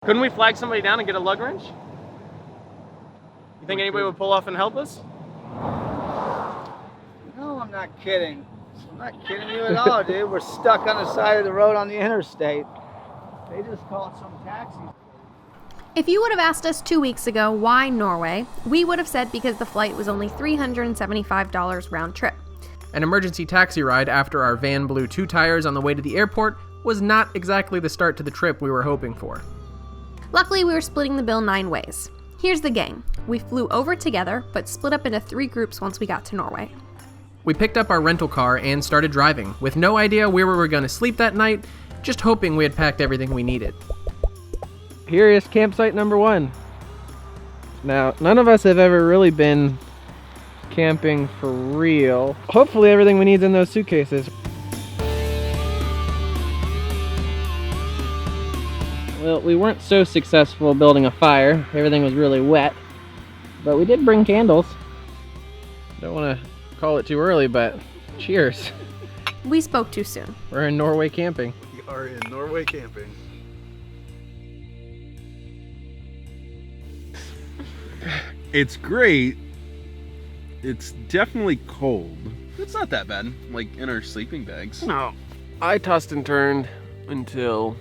Couldn't we flag somebody down and get a lug wrench? You think anybody would pull off and help us? No, I'm not kidding. I'm not kidding you at all, dude. We're stuck on the side of the road on the interstate. They just called some taxis. If you would have asked us 2 weeks ago why Norway, we would have said because the flight was only $375 round trip. An emergency taxi ride after our van blew 2 tires on the way to the airport was not exactly the start to the trip we were hoping for. Luckily, we were splitting the bill 9 ways. Here's the gang. We flew over together, but split up into 3 groups once we got to Norway. We picked up our rental car and started driving, with no idea where we were going to sleep that night, just hoping we had packed everything we needed. Here is campsite number 1. Now, none of us have ever really been camping for real. Hopefully everything we need is in those suitcases. Well, we weren't so successful building a fire. Everything was really wet, but we did bring candles. Don't want to call it too early, but cheers. We spoke too soon. We're in Norway camping. We are in Norway camping. It's great. It's definitely cold. It's not that bad, like in our sleeping bags. No. I tossed and turned until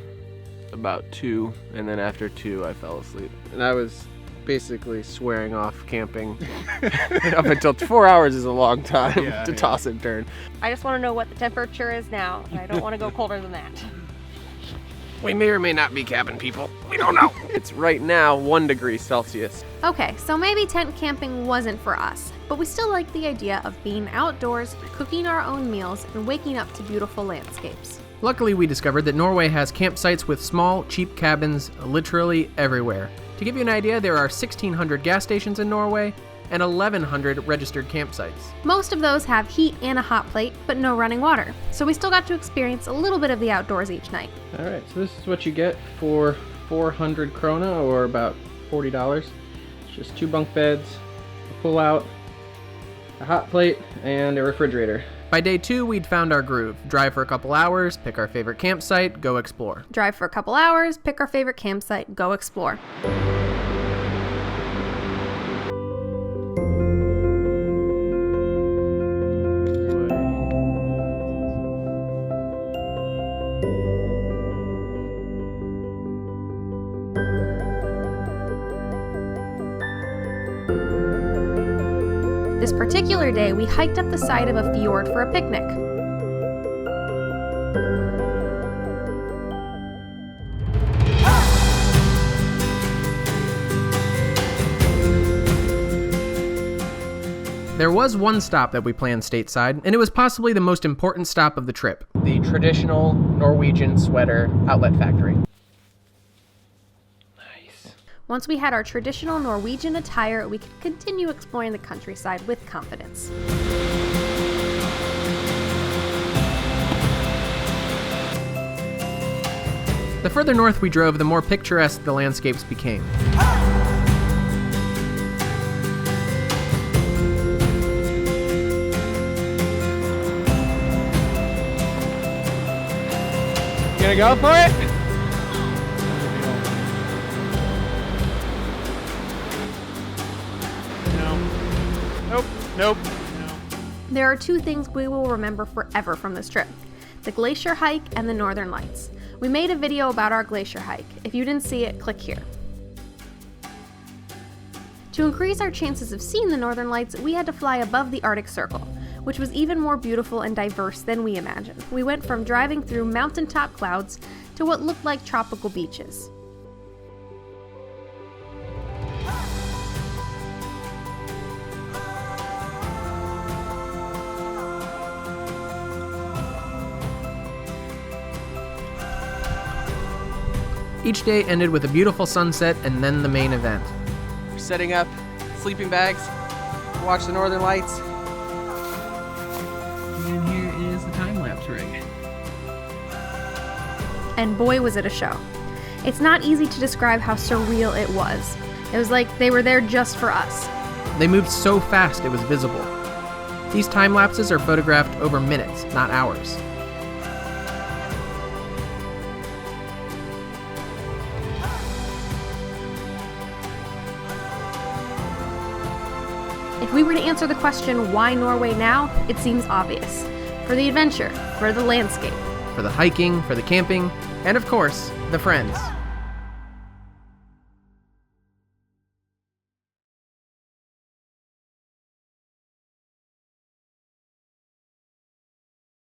about 2, and then after 2 I fell asleep. And I was basically swearing off camping up until 4 hours is a long time to toss and turn. I just want to know what the temperature is now, and I don't want to go colder than that. We may or may not be cabin people. We don't know. It's right now 1 degree Celsius. Okay, so maybe tent camping wasn't for us, but we still like the idea of being outdoors, cooking our own meals, and waking up to beautiful landscapes. Luckily, we discovered that Norway has campsites with small, cheap cabins literally everywhere. To give you an idea, there are 1,600 gas stations in Norway and 1,100 registered campsites. Most of those have heat and a hot plate, but no running water, so we still got to experience a little bit of the outdoors each night. All right, so this is what you get for 400 krona, or about $40. It's just 2 bunk beds, a pull-out, a hot plate, and a refrigerator. By day 2, we'd found our groove. Drive for a couple hours, pick our favorite campsite, go explore. Drive for a couple hours, pick our favorite campsite, go explore. This particular day, we hiked up the side of a fjord for a picnic. There was one stop that we planned stateside, and it was possibly the most important stop of the trip. The traditional Norwegian sweater outlet factory. Once we had our traditional Norwegian attire, we could continue exploring the countryside with confidence. The further north we drove, the more picturesque the landscapes became. You gonna go for it? Nope. There are 2 things we will remember forever from this trip: the glacier hike and the northern lights. We made a video about our glacier hike. If you didn't see it, click here. To increase our chances of seeing the northern lights, we had to fly above the Arctic Circle, which was even more beautiful and diverse than we imagined. We went from driving through mountaintop clouds to what looked like tropical beaches. Each day ended with a beautiful sunset and then the main event. We're setting up sleeping bags to watch the northern lights. And here is the time-lapse rig. And boy, was it a show. It's not easy to describe how surreal it was. It was like they were there just for us. They moved so fast it was visible. These time lapses are photographed over minutes, not hours. If we were to answer the question, why Norway now? It seems obvious. For the adventure, for the landscape. For the hiking, for the camping, and of course, the friends.